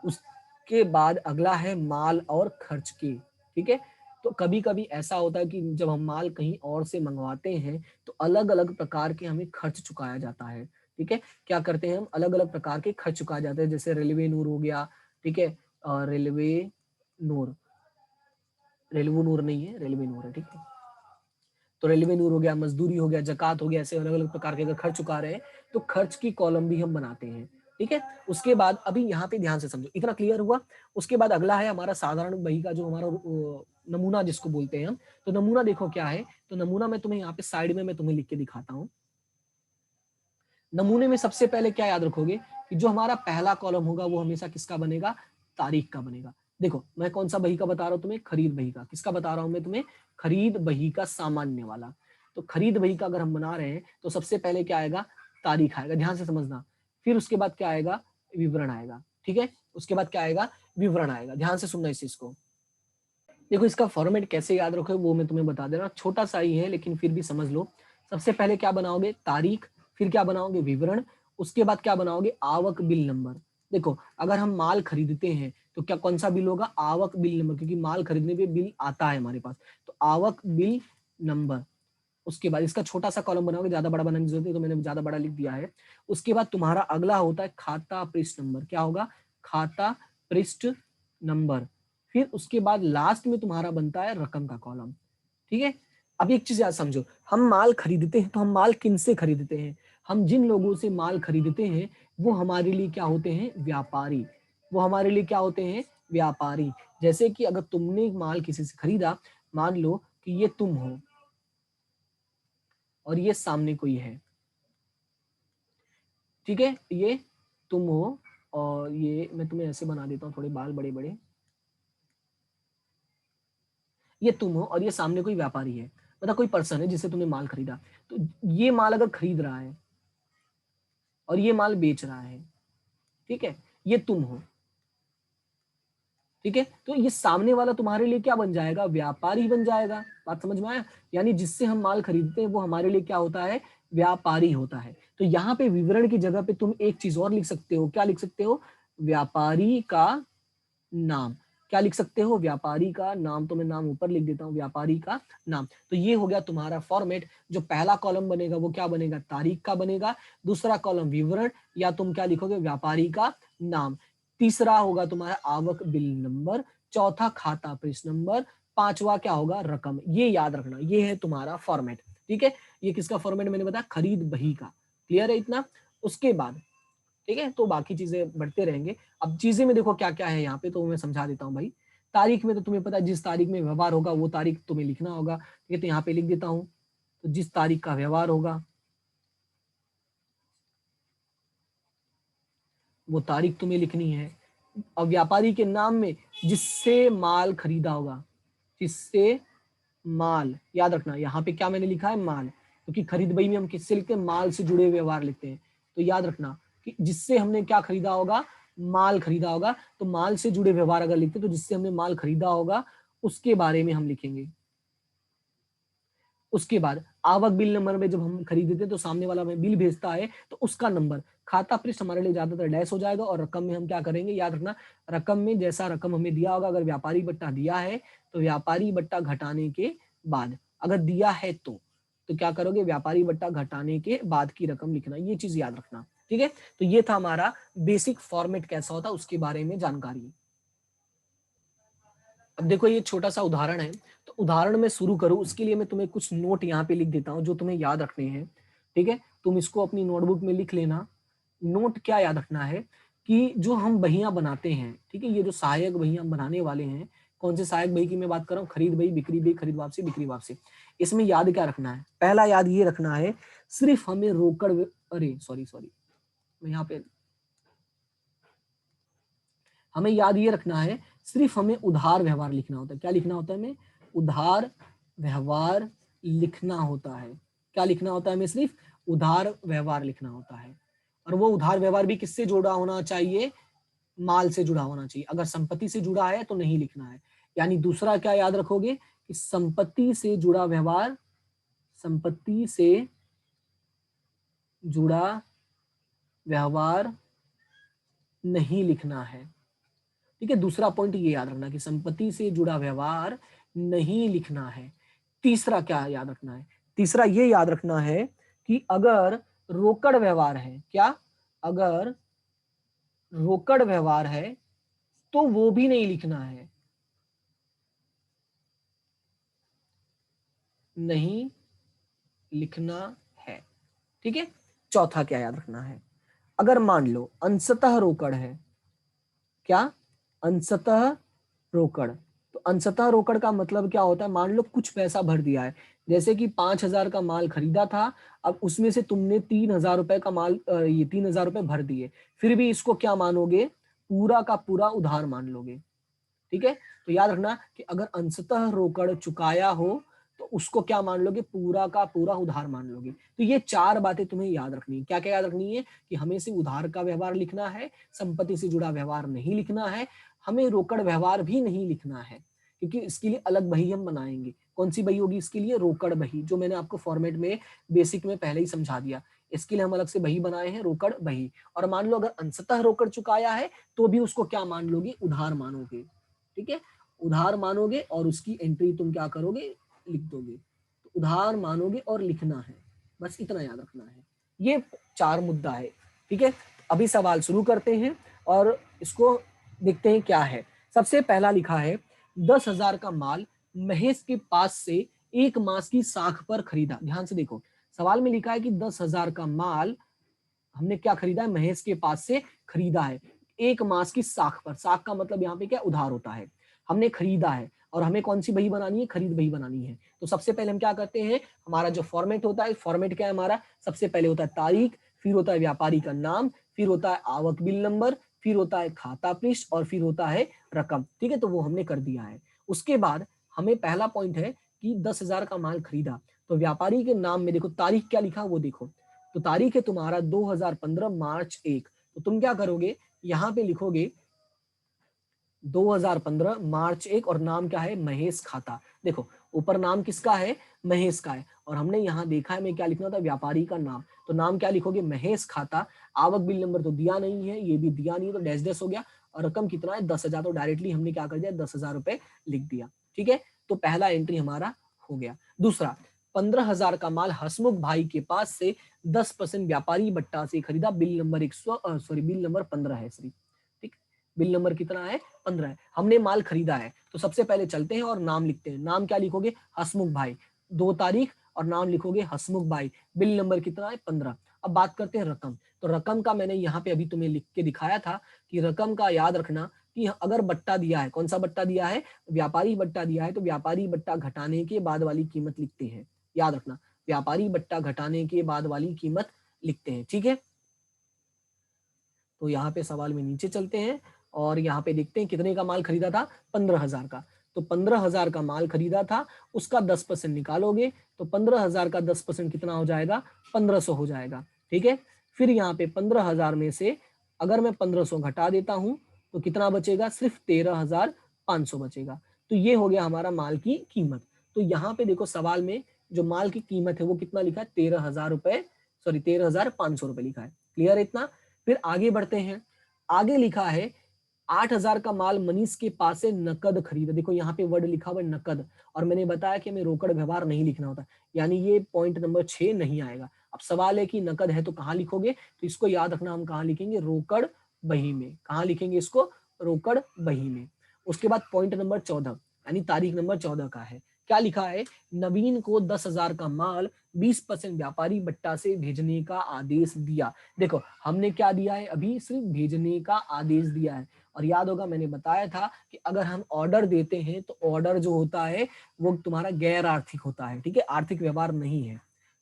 उसके बाद अगला है माल और खर्च के। ठीक है, तो कभी कभी ऐसा होता है कि जब हम माल कहीं और से मंगवाते हैं तो अलग अलग प्रकार के हमें खर्च चुकाया जाता है। ठीक है, क्या करते हैं हम, अलग अलग प्रकार के खर्च चुकाए जाते हैं, जैसे रेलवे नूर हो गया। ठीक है, रेलवे नूर, रेलवे नूर नहीं है, रेलवे नूर है। ठीक है, तो रेलवे नूर हो गया, मजदूरी हो गया, जकात हो गया, ऐसे अलग अलग प्रकार के अगर खर्च चुका रहे हैं तो खर्च की कॉलम भी हम बनाते हैं। ठीक है, उसके बाद अभी यहाँ पे ध्यान से समझो, इतना क्लियर हुआ? उसके बाद अगला है हमारा साधारण बही का, जो हमारा नमूना जिसको बोलते हैं हम। तो नमूना देखो क्या है, तो नमूना मैं तुम्हें यहाँ पे साइड में मैं तुम्हें लिख के दिखाता हूँ। नमूने में सबसे पहले क्या याद रखोगे कि जो हमारा पहला कॉलम होगा वो हमेशा किसका बनेगा? तारीख का बनेगा। देखो मैं कौन सा बही का बता रहा हूँ तुम्हें? खरीद बही का। किसका बता रहा हूं मैं तुम्हें? खरीद बही का, सामान्य वाला। तो खरीद बही का अगर हम बना रहे हैं तो सबसे पहले क्या आएगा? तारीख आएगा, ध्यान से समझना। फिर उसके बाद क्या आएगा? विवरण आएगा। ठीक है, उसके बाद क्या आएगा? विवरण आएगा। ध्यान से सुनना इस चीज को। देखो इसका फॉर्मेट कैसे याद रखो वो मैं तुम्हें बता दे रहा हूं, छोटा सा ही है लेकिन फिर भी समझ लो। सबसे पहले क्या बनाओगे? तारीख। फिर क्या बनाओगे? विवरण। उसके बाद क्या बनाओगे? आवक बिल नंबर। देखो अगर हम माल खरीदते हैं तो क्या कौन सा बिल होगा? आवक बिल नंबर, क्योंकि माल खरीदने पे बिल आता है हमारे पास। तो आवक बिल नंबर। उसके बाद इसका छोटा सा कॉलम बनाओगे, ज्यादा बड़ा बनाने की जरूरत है तो मैंने ज्यादा बड़ा लिख दिया है। उसके बाद तुम्हारा अगला होता है खाता पृष्ठ नंबर। क्या होगा? खाता पृष्ठ नंबर। फिर उसके बाद लास्ट में तुम्हारा बनता है रकम का कॉलम। ठीक है, अब एक चीज याद समझो, हम माल खरीदते हैं तो हम माल किन से खरीदते हैं? हम जिन लोगों से माल खरीदते हैं वो हमारे लिए क्या होते हैं? व्यापारी। वो हमारे लिए क्या होते हैं? व्यापारी। जैसे कि अगर तुमने माल किसी से खरीदा, मान लो कि ये तुम हो और ये सामने कोई है। ठीक है, ये तुम हो और ये मैं तुम्हें ऐसे बना देता हूँ, थोड़े बाल बड़े बड़े। ये तुम हो और ये सामने कोई व्यापारी है, मतलब कोई पर्सन है जिससे तुमने माल खरीदा। तो ये माल अगर खरीद रहा है और ये माल बेच रहा है, ठीक है, ये तुम हो। ठीक है, तो ये सामने वाला तुम्हारे लिए क्या बन जाएगा? व्यापारी बन जाएगा। बात समझ में आया? यानी जिससे हम माल खरीदते हैं वो हमारे लिए क्या होता है? व्यापारी होता है। तो यहाँ पे विवरण की जगह पे तुम एक चीज और लिख सकते हो। क्या लिख सकते हो? व्यापारी का नाम। क्या लिख सकते हो? व्यापारी का नाम। तो मैं नाम ऊपर लिख देता हूँ, व्यापारी का नाम। तो ये हो गया तुम्हारा फॉर्मेट। जो पहला कॉलम बनेगा वो क्या बनेगा? तारीख का बनेगा। दूसरा कॉलम विवरण, या तुम क्या लिखोगे? व्यापारी का नाम। तीसरा होगा तुम्हारा आवक बिल नंबर। चौथा खाता पृष्ठ नंबर। पांचवा क्या होगा? रकम। ये याद रखना, ये है तुम्हारा फॉर्मेट। ठीक है, ये किसका फॉर्मेट मैंने बताया? खरीद बही का। क्लियर है इतना? उसके बाद ठीक है, तो बाकी चीजें बढ़ते रहेंगे। अब चीजें में देखो क्या क्या है यहाँ पे, तो मैं समझा देता हूँ भाई। तारीख में तो तुम्हें पता है जिस तारीख में व्यवहार होगा वो तारीख तुम्हें लिखना होगा। ठीक है, तो यहाँ पे लिख देता हूँ। तो जिस तारीख का व्यवहार होगा वो तारीख तुम्हें लिखनी है। अब व्यापारी के नाम में जिससे माल खरीदा होगा, जिससे माल, याद रखना यहाँ पे क्या मैंने लिखा है? माल। क्योंकि खरीद बही में हम किससे लिखते हैं? माल से जुड़े व्यवहार लिखते हैं। तो याद रखना कि जिससे हमने क्या खरीदा होगा? माल खरीदा होगा, तो माल से जुड़े व्यवहार अगर लिखते तो जिससे हमने माल खरीदा होगा उसके बारे में हम लिखेंगे। उसके बाद आवक बिल नंबर में जब हम खरीदते हैं तो सामने वाला हमें बिल भेजता है तो उसका नंबर, खाता पृष्ठ हमारे लिए ज्यादातर डैश हो जाएगा, और रकम में हम क्या करेंगे, याद रखना रकम में जैसा रकम हमें दिया होगा, अगर व्यापारी बट्टा दिया है तो व्यापारी बट्टा घटाने के बाद, अगर दिया है तो क्या करोगे, व्यापारी बट्टा घटाने के बाद की रकम लिखना, ये चीज याद रखना। ठीक है, तो ये था हमारा बेसिक फॉर्मेट कैसा होता है उसके बारे में जानकारी। अब देखो ये छोटा सा उदाहरण है, तो उदाहरण में शुरू करूं उसके लिए मैं तुम्हें कुछ नोट यहाँ पे लिख देता हूँ जो तुम्हें याद रखने हैं। ठीक है, तुम इसको अपनी नोटबुक में लिख लेना। नोट क्या याद रखना है कि जो हम बहियां बनाते हैं, ठीक है, ये जो सहायक बहियां बनाने वाले हैं, कौन से सहायक बही की मैं बात कर रहा हूँ, खरीद बही, बिक्री बही, खरीद वापसी, बिक्री वापसी, इसमें याद क्या रखना है, पहला याद ये रखना है सिर्फ हमें रोकड़, अरे सॉरी सॉरी, मैं यहाँ पे, हमें याद ये रखना है सिर्फ हमें उधार व्यवहार लिखना होता है। क्या लिखना होता है हमें, उधार व्यवहार लिखना होता है। क्या लिखना होता है हमें, सिर्फ उधार व्यवहार लिखना होता है। और वो उधार व्यवहार भी किससे जुड़ा होना चाहिए, माल से जुड़ा होना चाहिए। अगर संपत्ति से जुड़ा है तो नहीं लिखना है। यानी दूसरा क्या याद रखोगे कि संपत्ति से जुड़ा व्यवहार, संपत्ति से जुड़ा व्यवहार नहीं लिखना है। ठीक है, दूसरा पॉइंट ये याद रखना कि संपत्ति से जुड़ा व्यवहार नहीं लिखना है। तीसरा क्या याद रखना है, तीसरा ये याद रखना है कि अगर रोकड़ व्यवहार है, क्या, अगर रोकड़ व्यवहार है तो वो भी नहीं लिखना है, नहीं लिखना है। ठीक है, चौथा क्या याद रखना है, अगर मान लो अंशतः रोकड़ है, क्या, अंशतः रोकड़, तो अंशतः रोकड़ का मतलब क्या होता है, मान लो कुछ पैसा भर दिया है, जैसे कि 5,000 का माल खरीदा था, अब उसमें से तुमने 3,000 रुपए का माल, ये 3,000 रुपए भर दिए, फिर भी इसको क्या मानोगे, पूरा का पूरा उधार मान लोगे। ठीक है, तो याद रखना कि अगर अंशतः रोकड़ चुकाया हो तो उसको क्या मान लोगे, पूरा का पूरा उधार मान लोगे। तो ये चार बातें तुम्हें याद रखनी है। क्या क्या याद रखनी है कि हमें से उधार का व्यवहार लिखना है, संपत्ति से जुड़ा व्यवहार नहीं लिखना है, हमें रोकड़ व्यवहार भी नहीं लिखना है, क्योंकि इसके लिए अलग बही हम बनाएंगे। कौन सी बही होगी इसके लिए, रोकड़ बही, जो मैंने आपको फॉर्मेट में बेसिक में पहले ही समझा दिया। इसके लिए हम अलग से बही बनाए हैं, रोकड़ बही। और मान लो अगर अंशतः रोकड़ चुकाया है तो भी उसको क्या मान लोगे, उधार मानोगे। ठीक है, उधार मानोगे और उसकी एंट्री तुम क्या करोगे, लिख दोगे। तो उधार मानोगे और लिखना है, बस इतना याद रखना है। ये चार मुद्दा है। ठीक है, अभी सवाल शुरू करते हैं और इसको देखते हैं क्या है। सबसे पहला लिखा है 10,000 का माल महेश के पास से एक मास की साख पर खरीदा। ध्यान से देखो, सवाल में लिखा है कि 10,000 का माल हमने क्या खरीदा है, महेश के पास से खरीदा है एक मास की साख पर। साख का मतलब यहाँ पे क्या, उधार होता है। हमने खरीदा है और हमें कौन सी बही बनानी है, खरीद बही बनानी है। तो सबसे पहले हम क्या करते हैं, हमारा जो फॉर्मेट होता है, फॉर्मेट क्या है हमारा, सबसे पहले होता है तारीख, फिर होता है व्यापारी का नाम, फिर होता है आवक बिल नंबर, फिर होता है खाता पृष्ठ, और फिर होता है रकम। ठीक है, तो वो हमने कर दिया है। उसके बाद हमें पहला पॉइंट है कि 10,000 का माल खरीदा, तो व्यापारी के नाम में देखो तारीख क्या लिखा वो देखो, तो तारीख है तुम्हारा 2015 मार्च 1, तो तुम क्या करोगे, यहाँ पे लिखोगे 2015 मार्च 1 और नाम क्या है, महेश खाता। देखो ऊपर नाम किसका है, महेश का है, और हमने यहाँ देखा है मैं क्या लिखना था, व्यापारी का नाम, तो नाम क्या लिखोगे, महेश खाता। आवक बिल नंबर तो दिया नहीं है, ये भी दिया नहीं, तो डैश डैश हो गया। और रकम कितना है, 10,000, तो डायरेक्टली हमने क्या कर दिया, 10,000 रुपए लिख दिया। ठीक है, तो पहला एंट्री हमारा हो गया। दूसरा, 15,000 का माल हसमुख भाई के पास से 10% व्यापारी बट्टा से खरीदा, बिल नंबर 100, बिल नंबर 15 है सिर्फ। ठीक, बिल नंबर कितना है, 15 है। हमने माल खरीदा है, तो सबसे पहले चलते हैं और नाम लिखते हैं। नाम क्या लिखोगे, हसमुख भाई, 2 तारीख और नाम लिखोगे हसमुख भाई, बिल नंबर कितना है, 15। अब बात करते हैं रकम। तो रकम का मैंने यहाँ पे अभी तुम्हें लिख के दिखाया था कि रकम का याद रखना कि अगर बट्टा दिया है, कौन सा बट्टा दिया है, व्यापारी बट्टा दिया है, तो व्यापारी बट्टा घटाने के बाद वाली कीमत लिखते हैं। याद रखना, व्यापारी बट्टा घटाने के बाद वाली कीमत लिखते हैं। ठीक है, तो यहाँ पे सवाल में नीचे चलते हैं और यहाँ पे देखते हैं कितने का माल खरीदा था, 15,000 का। तो 15,000 का माल खरीदा था, उसका 10% निकालोगे तो 15,000 का 10% कितना हो जाएगा, 1,500 हो जाएगा। ठीक है, फिर यहाँ पे 15,000 में से अगर मैं 1500 घटा देता हूं तो कितना बचेगा, सिर्फ 13,500 बचेगा। तो ये हो गया हमारा माल की कीमत। तो यहाँ पे देखो सवाल में जो माल की कीमत है वो कितना लिखा है, 13,000 रुपए, सॉरी 13,500 रुपए लिखा है। क्लियर है इतना। फिर आगे बढ़ते हैं, आगे लिखा है 8,000 का माल मनीष के पास से नकद खरीदा। देखो यहाँ पे वर्ड लिखा हुआ है नकद, और मैंने बताया कि हमें रोकड़ व्यवहार नहीं लिखना होता, यानी ये पॉइंट नंबर 6 नहीं आएगा। अब सवाल है कि नकद है तो कहाँ लिखोगे, तो इसको याद रखना, हम कहाँ लिखेंगे, रोकड़ बही में। कहाँ लिखेंगे इसको, रोकड़ बही में। उसके बाद पॉइंट नंबर 14 यानी तारीख नंबर 14 का है, क्या लिखा है, नवीन को 10,000 का माल 20% व्यापारी बट्टा से भेजने का आदेश दिया। देखो हमने क्या दिया है, अभी सिर्फ भेजने का आदेश दिया है। और याद होगा मैंने बताया था कि अगर हम ऑर्डर देते हैं तो ऑर्डर जो होता है वो तुम्हारा गैर आर्थिक होता है, ठीक है, आर्थिक व्यवहार नहीं है,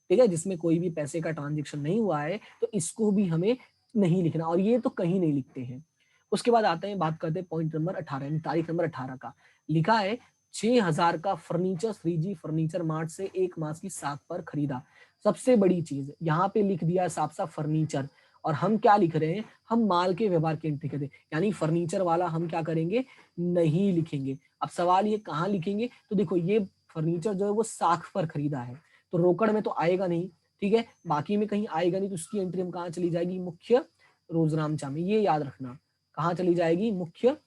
ठीक है, जिसमें कोई भी पैसे का ट्रांजेक्शन नहीं हुआ है, तो इसको भी हमें नहीं लिखना, और ये तो कहीं नहीं लिखते हैं। उसके बाद आते हैं, बात करते हैं पॉइंट नंबर 18 यानी तारीख नंबर 18 का। लिखा है 6,000 का फर्नीचर 3G फर्नीचर मार्ट से 1 मास की साख पर खरीदा। सबसे बड़ी चीज यहाँ पे लिख दिया साफ साफ फर्नीचर, और हम क्या लिख रहे हैं, हम माल के व्यवहार की एंट्री करते हैं, यानी फर्नीचर वाला हम क्या करेंगे, नहीं लिखेंगे। अब सवाल ये कहाँ लिखेंगे, तो देखो ये फर्नीचर जो है वो साख पर खरीदा है, तो रोकड़ में तो आएगा नहीं, ठीक है, बाकी में कहीं आएगा नहीं, तो उसकी एंट्री हम कहाँ चली जाएगी, मुख्य रोजनामचा में। ये याद रखना, कहाँ चली जाएगी, मुख्य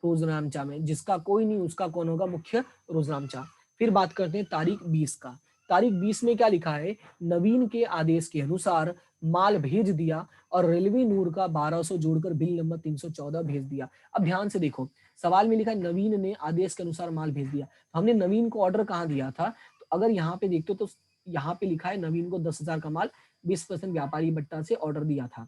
रोजनामचा में। जिसका कोई नहीं उसका कौन होगा, मुख्य रोजनामचा। फिर बात करते हैं तारीख 20 का। तारीख 20 में क्या लिखा है, नवीन के आदेश के अनुसार माल भेज दिया और रेलवे नूर का 1200 जोड़कर बिल नंबर 314 भेज दिया। अब ध्यान से देखो, सवाल में लिखा है नवीन ने आदेश के अनुसार माल भेज दिया, तो हमने नवीन को ऑर्डर कहाँ दिया था, तो अगर यहाँ पे देखते हो तो यहाँ पे लिखा है नवीन को 10,000 का माल 20% व्यापारी बट्टा से ऑर्डर दिया था।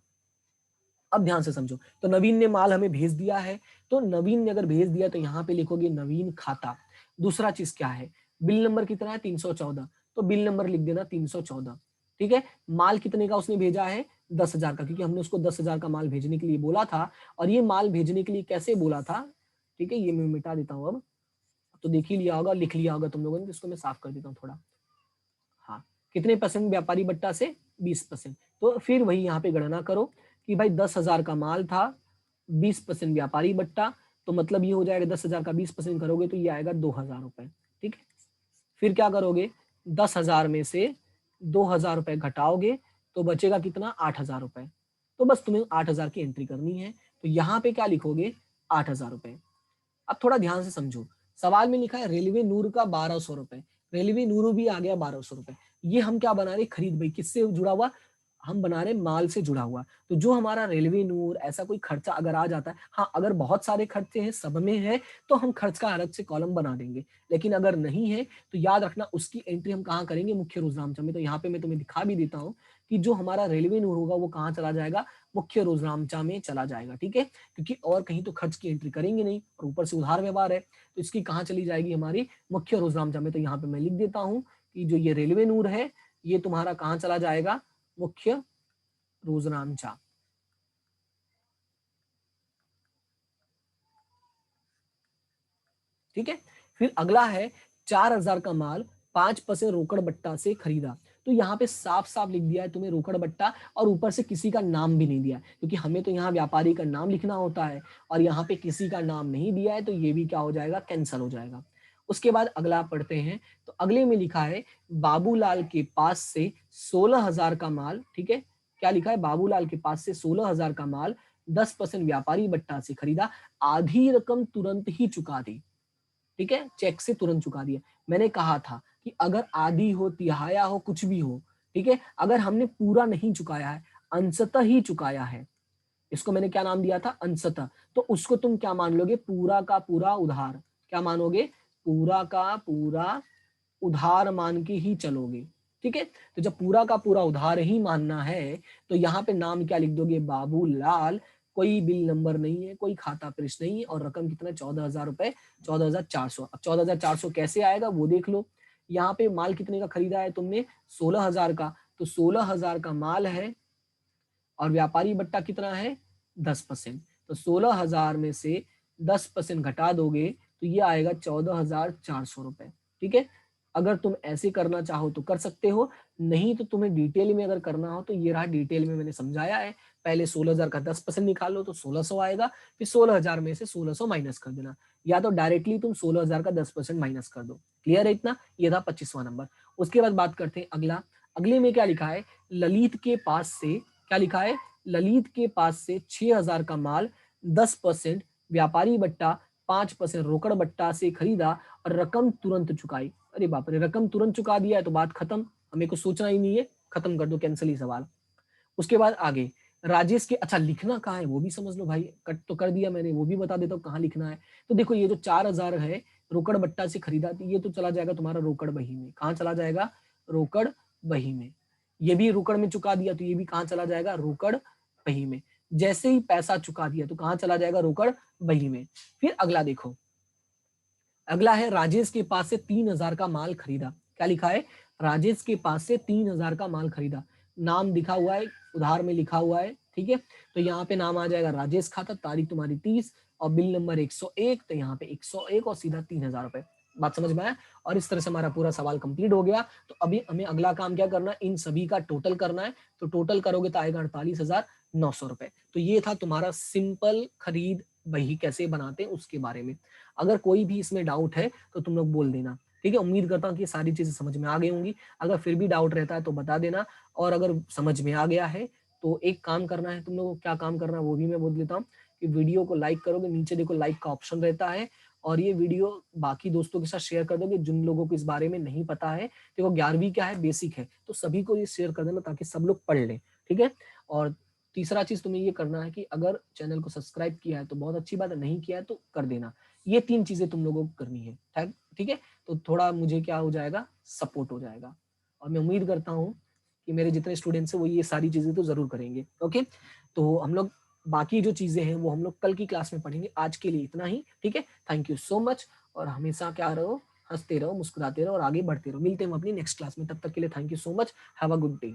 अब ध्यान से समझो, तो नवीन ने माल हमें भेज दिया है, तो नवीन ने अगर भेज दिया तो यहाँ पे लिखोगे नवीन खाता। दूसरा चीज क्या है, बिल नंबर कितना है, 314, तो बिल नंबर लिख देना 314, ठीक है। माल कितने का उसने भेजा है, 10,000 का, क्योंकि हमने उसको 10,000 का माल भेजने के लिए बोला था, और ये माल भेजने के लिए कैसे बोला था, ठीक है, ये मैं मिटा देता हूँ अब, तो देख ही लिया होगा, लिख लिया होगा तुम लोगों ने, तो इसको मैं साफ कर देता हूँ थोड़ा। हाँ, कितने परसेंट व्यापारी बट्टा से, 20%। तो फिर वही यहाँ पे गणना करो कि भाई 10,000 का माल था, 20% व्यापारी बट्टा, तो मतलब ये हो जाएगा 10,000 का 20% करोगे तो ये आएगा 2,000 रुपए, ठीक है। फिर क्या करोगे, 10,000 में से 2,000 रुपए घटाओगे तो बचेगा कितना, 8,000 रुपए। तो बस तुम्हें 8,000 की एंट्री करनी है, तो यहाँ पे क्या लिखोगे, 8,000 रुपए। अब थोड़ा ध्यान से समझो, सवाल में लिखा है रेलवे नूर का 1,200 रुपए, रेलवे नूर भी आ गया 1,200 रुपए। ये हम क्या बना रहे, खरीद भाई, किससे जुड़ा हुआ, हम बना रहे माल से जुड़ा हुआ। तो जो हमारा रेलवे नूर ऐसा कोई खर्चा अगर आ जाता है, हाँ अगर बहुत सारे खर्चे हैं सब में है तो हम खर्च का अलग से कॉलम बना देंगे, लेकिन अगर नहीं है तो याद रखना उसकी एंट्री हम कहाँ करेंगे, मुख्य रोजनामचा में। तो यहाँ पे मैं तुम्हें दिखा भी देता हूँ कि जो हमारा रेलवे नूर होगा वो कहाँ चला जाएगा, मुख्य रोजनामचा में चला जाएगा, ठीक है, क्योंकि और कहीं तो खर्च की एंट्री करेंगे नहीं, और ऊपर से उधार व्यवहार है, तो इसकी कहाँ चली जाएगी, हमारी मुख्य रोजनामचा में। तो यहाँ पे मैं लिख देता हूँ कि जो ये रेलवे नूर है ये तुम्हारा कहाँ चला जाएगा, मुख्य रोजनामचा। ठीक है। फिर अगला है 4,000 का माल 5% रोकड़ बट्टा से खरीदा। तो यहाँ पे साफ साफ लिख दिया है तुम्हें रोकड़ बट्टा, और ऊपर से किसी का नाम भी नहीं दिया है, क्योंकि हमें तो यहाँ व्यापारी का नाम लिखना होता है, और यहाँ पे किसी का नाम नहीं दिया है, तो ये भी क्या हो जाएगा, कैंसल हो जाएगा। उसके बाद अगला पढ़ते हैं, तो अगले में लिखा है बाबूलाल के पास से 16,000 का माल, ठीक है, क्या लिखा है, बाबूलाल के पास से 16,000 का माल 10% व्यापारी बट्टा से खरीदा, आधी रकम तुरंत ही चुका दी, ठीक है, चेक से तुरंत चुका दिया। मैंने कहा था कि अगर आधी हो, तिहाया हो, कुछ भी हो, ठीक है, अगर हमने पूरा नहीं चुकाया है, अंशतः ही चुकाया है, इसको मैंने क्या नाम दिया था, अंशतः, तो उसको तुम क्या मान लोगे, पूरा का पूरा उधार, क्या मानोगे, पूरा का पूरा उधार मान के ही चलोगे, ठीक है। तो जब पूरा का पूरा उधार ही मानना है तो यहाँ पे नाम क्या लिख दोगे, बाबूलाल, कोई बिल नंबर नहीं है, कोई खाता पृष्ठ नहीं है, और रकम कितना, 14,000 रुपए, 14,400। अब 14,400 कैसे आएगा वो देख लो। यहाँ पे माल कितने का खरीदा है तुमने, 16,000 का, तो 16,000 का माल है, और व्यापारी बट्टा कितना है, 10%, तो 16,000 में से 10% घटा दोगे तो ये आएगा 14,400 रुपए, ठीक है। अगर तुम ऐसे करना चाहो तो कर सकते हो, नहीं तो तुम्हें डिटेल में अगर करना हो तो ये रहा डिटेल में मैंने समझाया है। पहले 16,000 का 10% निकालो तो 1600 आएगा, फिर 16,000 में से 1600 माइनस कर देना, या तो डायरेक्टली तुम 16,000 का 10% माइनस कर दो। क्लियर है इतना? ये था 25वां नंबर। उसके बाद बात करते हैं अगला। अगले में क्या लिखा है, ललित के पास से, क्या लिखा है, ललित के पास से 6,000 का माल 10% व्यापारी बट्टा 5% रोकड़ बट्टा से खरीदा और रकम तुरंत चुकाई। अरे बाप रे, रकम तुरंत चुका दिया है तो बात खत्म, हमें कुछ सोचना ही नहीं है, खत्म कर दो, कैंसिल ही सवाल। उसके बाद आगे राजेश के, अच्छा लिखना कहाँ है वो भी समझ लो भाई, कट तो कर दिया मैंने, वो भी बता देता हूँ कहाँ लिखना है। तो देखो ये जो 4,000 है रोकड़ बट्टा से खरीदा, ये तो चला जाएगा तुम्हारा रोकड़ बही में। कहाँ चला जाएगा? रोकड़ बही में। ये भी रोकड़ में चुका दिया तो ये भी कहाँ चला जाएगा? रोकड़ बही में। जैसे ही पैसा चुका दिया तो कहाँ चला जाएगा? रोकड़ बही में। फिर अगला देखो, अगला है राजेश के पास से 3,000 का माल खरीदा। क्या लिखा है? राजेश के पास से 3,000 का माल खरीदा। नाम दिखा हुआ है, उधार में लिखा हुआ है, ठीक है। तो यहाँ पे नाम आ जाएगा राजेश खाता, तारीख तुम्हारी 30 और बिल नंबर 101, तो यहाँ पे 101 और सीधा 3,000 रुपए। बात समझ में आया? और इस तरह से हमारा पूरा सवाल कंप्लीट हो गया। तो अभी हमें अगला काम क्या करना है, इन सभी का टोटल करना है। तो टोटल करोगे तो आएगा 48,900 रुपए। तो ये था तुम्हारा सिंपल खरीद बही कैसे बनाते हैं उसके बारे में। अगर कोई भी इसमें डाउट है तो तुम लोग बोल देना, ठीक है। उम्मीद करता हूँ कि ये सारी चीजें समझ में आ गई होंगी। अगर फिर भी डाउट रहता है तो बता देना, और अगर समझ में आ गया है तो एक काम करना है तुम लोगों को। क्या काम करना है वो भी मैं बोल देता हूँ, कि वीडियो को लाइक करोगे, नीचे देखो लाइक का ऑप्शन रहता है, और ये वीडियो बाकी दोस्तों के साथ शेयर कर दोगे जिन लोगों को इस बारे में नहीं पता है। देखो 11वीं क्या है, बेसिक है, तो सभी को ये शेयर कर देना ताकि सब लोग पढ़ लें, ठीक है। और तीसरा चीज तुम्हें ये करना है कि अगर चैनल को सब्सक्राइब किया है तो बहुत अच्छी बात है, नहीं किया है तो कर देना। ये 3 चीजें तुम लोगों को करनी है, ठीक है। तो थोड़ा मुझे क्या हो जाएगा, सपोर्ट हो जाएगा। और मैं उम्मीद करता हूँ कि मेरे जितने स्टूडेंट्स हैं वो ये सारी चीजें तो जरूर करेंगे। ओके, तो हम लोग बाकी जो चीजें हैं वो हम लोग कल की क्लास में पढ़ेंगे। आज के लिए इतना ही, ठीक है। थैंक यू सो मच, और हमेशा क्या रहो, हंसते रहो, मुस्कुराते रहो और आगे बढ़ते रहो। मिलते हैं हम अपनी नेक्स्ट क्लास में, तब तक के लिए thank you so much, have a good day.